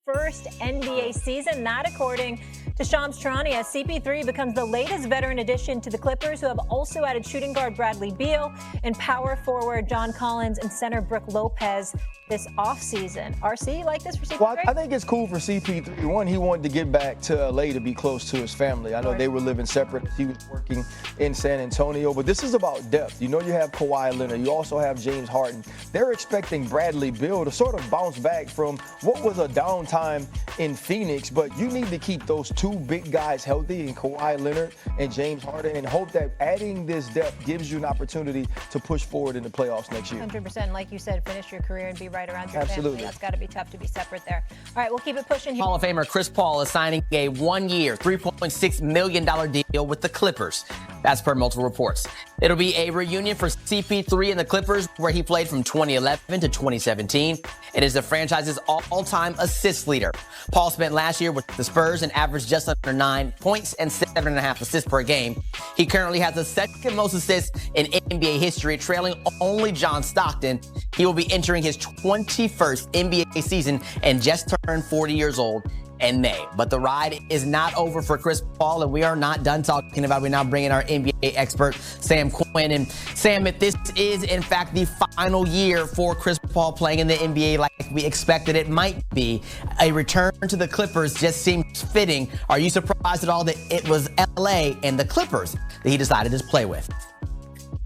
21st NBA season. That according to Shams Charania, as CP3 becomes the latest veteran addition to the Clippers, who have also added shooting guard Bradley Beal and power forward John Collins and center Brook Lopez this offseason. RC, you like this for CP3? Well, I think it's cool for CP3. One, he wanted to get back to LA to be close to his family. I know they were living separate. He was working in San Antonio, but this is about depth. You know, you have Kawhi Leonard. You also have James Harden. They're expecting Bradley Beal to sort of bounce back from what was a downtime in Phoenix, but you need to keep those two big guys healthy in Kawhi Leonard and James Harden, and hope that adding this depth gives you an opportunity to push forward in the playoffs next year. 100%. Like you said, finish your carear and be right around your Absolutely. family. That's got to be tough to be separate there. All right, we'll keep it pushing here. Hall of Famer Chris Paul is signing a one-year, $3.6 million deal with the Clippers. That's per multiple reports. It'll be a reunion for CP3 and the Clippers, where he played from 2011 to 2017 and is the franchise's all-time assist leader. Paul spent last year with the Spurs and averaged just under 9 points and 7.5 assists per game. He currently has the second most assists in NBA history, trailing only John Stockton. He will be entering his 21st NBA season and just turned 40 years old in May. But the ride is not over for Chris Paul, and we are not done talking about it. We now bring in our NBA expert, Sam Quinn. And Sam, if this is in fact the final year for Chris Paul playing in the NBA like we expected it might be, a return to the Clippers just seems fitting. Are you surprised at all that it was LA and the Clippers that he decided to play with?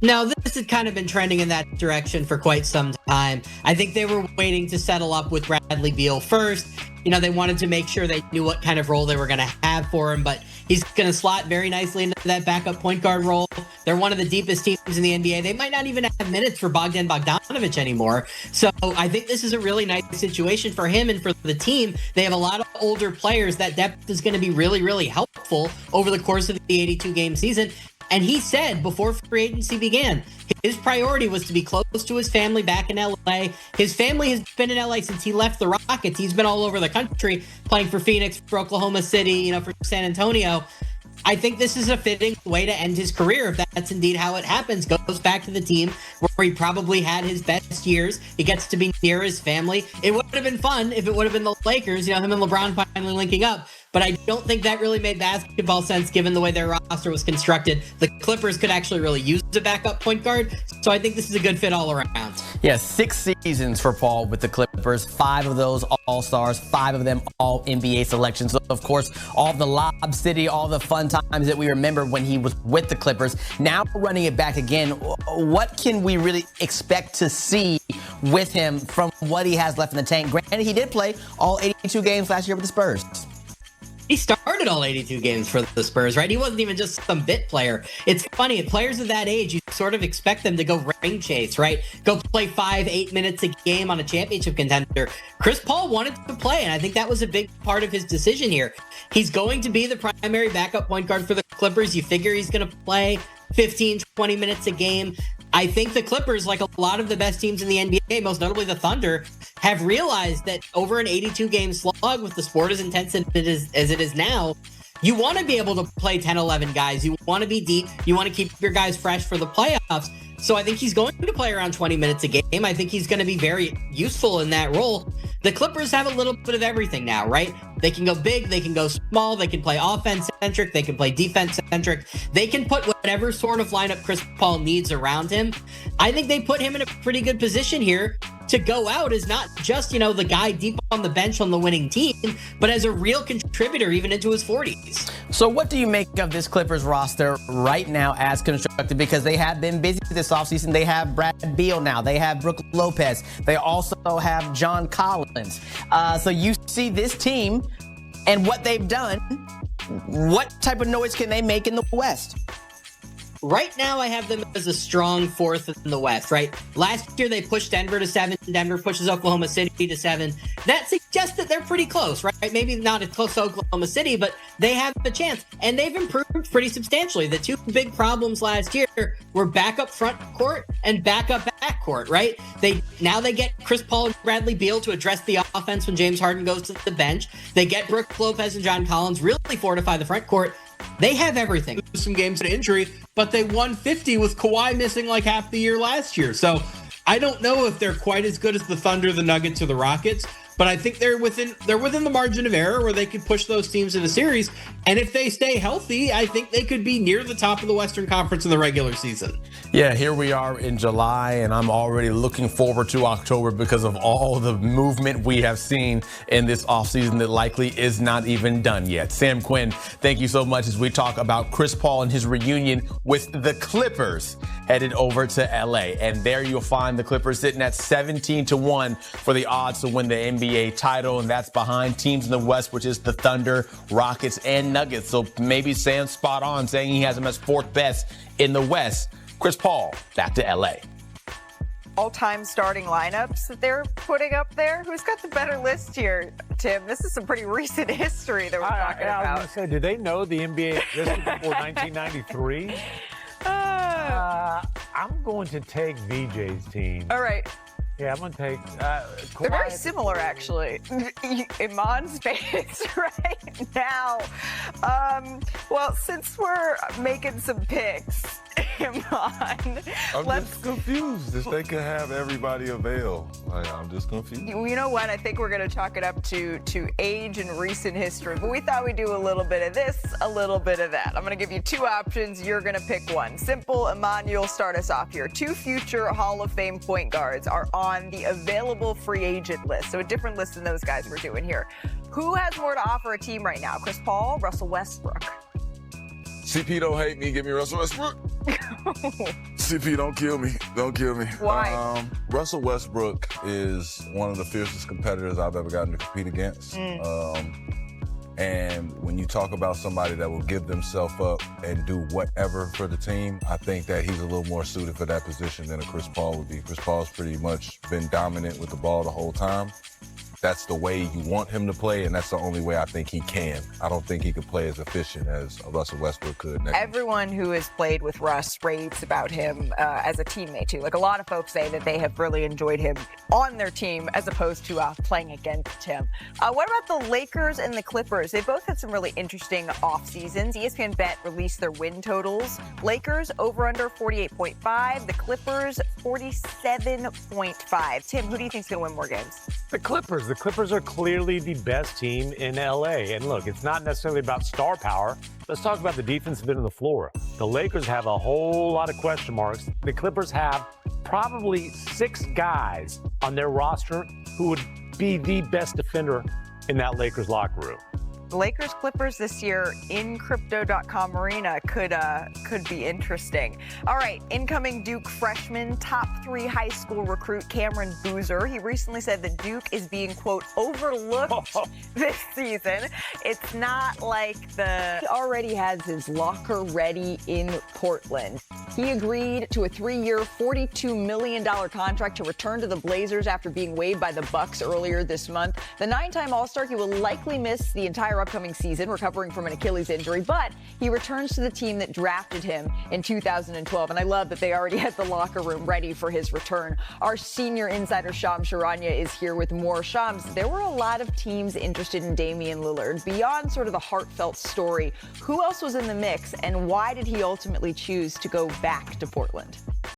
No, this has kind of been trending in that direction for quite some time. I think they were waiting to settle up with Bradley Beal first. You know, they wanted to make sure they knew what kind of role they were going to have for him, but he's going to slot very nicely into that backup point guard role. They're one of the deepest teams in the NBA. They might not even have minutes for Bogdan Bogdanovic anymore. So I think this is a really nice situation for him and for the team. They have a lot of older players. That depth is going to be really, really helpful over the course of the 82-game season. And he said before free agency began, his priority was to be close to his family back in LA. His family has been in LA since he left the Rockets. He's been all over the country playing for Phoenix, for Oklahoma City, for San Antonio. I think this is a fitting way to end his career, if that's indeed how it happens. Goes back to the team where he probably had his best years. He gets to be near his family. It would have been fun if it would have been the Lakers, him and LeBron finally linking up. But I don't think that really made basketball sense given the way their roster was constructed. The Clippers could actually really use a backup point guard. So I think this is a good fit all around. Yeah, 6 seasons for Paul with the Clippers, 5 of those All-Stars, 5 of them all NBA selections. Of course, all the Lob City, all the fun times that we remember when he was with the Clippers. Now running it back again, what can we really expect to see with him from what he has left in the tank? Granted, he did play all 82 games last year with the Spurs. He started all 82 games for the Spurs, right? He wasn't even just some bit player. It's funny, at players of that age, you sort of expect them to go ring chase, right? Go play 5-8 minutes a game on a championship contender. Chris Paul wanted to play, and I think that was a big part of his decision here. He's going to be the primary backup point guard for the Clippers. You figure he's going to play 15, 20 minutes a game. I think the Clippers, like a lot of the best teams in the NBA, most notably the Thunder, have realized that over an 82-game slog with the sport as intense as it is now, you want to be able to play 10, 11 guys. You want to be deep. You want to keep your guys fresh for the playoffs. So I think he's going to play around 20 minutes a game. I think he's going to be very useful in that role. The Clippers have a little bit of everything now, right? They can go big, they can go small, they can play offense-centric, they can play defense-centric. They can put whatever sort of lineup Chris Paul needs around him. I think they put him in a pretty good position here to go out as not just, the guy deep on the bench on the winning team, but as a real contributor even into his 40s. So what do you make of this Clippers roster right now as constructed? Because they have been busy this offseason. They have Brad Beal now. They have Brook Lopez. They also have John Collins. So you see this team and what they've done. What type of noise can they make in the West? Right now, I have them as a strong fourth in the West, right? Last year, they pushed Denver to 7. Denver pushes Oklahoma City to 7. That suggests that they're pretty close, right? Maybe not as close to Oklahoma City, but they have a chance. And they've improved pretty substantially. The two big problems last year were backup front court and backup back court, right? They get Chris Paul and Bradley Beal to address the offense when James Harden goes to the bench. They get Brook Lopez and John Collins really fortify the front court. They have everything. Some games to injury, but they won 50 with Kawhi missing like half the year last year. So I don't know if they're quite as good as the Thunder, the Nuggets, or the Rockets, but I think they're within the margin of error where they could push those teams in a series. And if they stay healthy, I think they could be near the top of the Western Conference in the regular season. Yeah, here we are in July, and I'm already looking forward to October because of all the movement we have seen in this offseason that likely is not even done yet. Sam Quinn, thank you so much as we talk about Chris Paul and his reunion with the Clippers headed over to LA. And there you'll find the Clippers sitting at 17-1 for the odds to win the NBA title. And that's behind teams in the West, which is the Thunder, Rockets, and Nuggets. So maybe Sam's spot on saying he has them as fourth best in the West. Chris Paul, back to LA. All-time starting lineups that they're putting up there. Who's got the better list here, Tim? This is some pretty recent history that we're talking about. I was going to say, did they know the NBA existed before 1993? I'm going to take VJ's team. All right. Yeah, I'm going to take Kawhi. They're very similar, actually. Iman's face right now. Well, since we're making some picks, Iman, I'm just confused if they could have everybody avail. I'm just confused. You know what? I think we're going to chalk it up to age and recent history. But we thought we'd do a little bit of this, a little bit of that. I'm going to give you two options. You're going to pick one. Simple. Iman, you'll start us off here. Two future Hall of Fame point guards are on the available free agent list. So a different list than those guys we're doing here. Who has more to offer a team right now? Chris Paul, Russell Westbrook? CP, don't hate me. Give me Russell Westbrook. CP, don't kill me. Don't kill me. Why? Russell Westbrook is one of the fiercest competitors I've ever gotten to compete against. And when you talk about somebody that will give themselves up and do whatever for the team, I think that he's a little more suited for that position than a Chris Paul would be. Chris Paul's pretty much been dominant with the ball the whole time. That's the way you want him to play, and that's the only way I think he can. I don't think he could play as efficient as Russell Westbrook could. Everyone who has played with Russ raves about him as a teammate, too. Like, a lot of folks say that they have really enjoyed him on their team as opposed to playing against him. What about the Lakers and the Clippers? They both had some really interesting off seasons. ESPN Bet released their win totals. Lakers over under 48.5. The Clippers 47.5. Tim, who do you think is going to win more games? The Clippers. The Clippers are clearly the best team in LA. And look, it's not necessarily about star power. Let's talk about the defensive end of the floor. The Lakers have a whole lot of question marks. The Clippers have probably 6 guys on their roster who would be the best defender in that Lakers locker room. The Lakers Clippers this year in Crypto.com Arena could be interesting. All right, incoming Duke freshman, top 3 high school recruit Cameron Boozer. He recently said that Duke is being, quote, overlooked this season. It's not like he already has his locker ready in Portland. He agreed to a 3-year, $42 million contract to return to the Blazers after being waived by the Bucks earlier this month. The 9-time All-Star, he will likely miss the entire upcoming season, recovering from an Achilles injury, but he returns to the team that drafted him in 2012. And I love that they already had the locker room ready for his return. Our senior insider, Shams Charania, is here with more. Shams, there were a lot of teams interested in Damian Lillard. Beyond sort of the heartfelt story, who else was in the mix, and why did he ultimately choose to go back to Portland?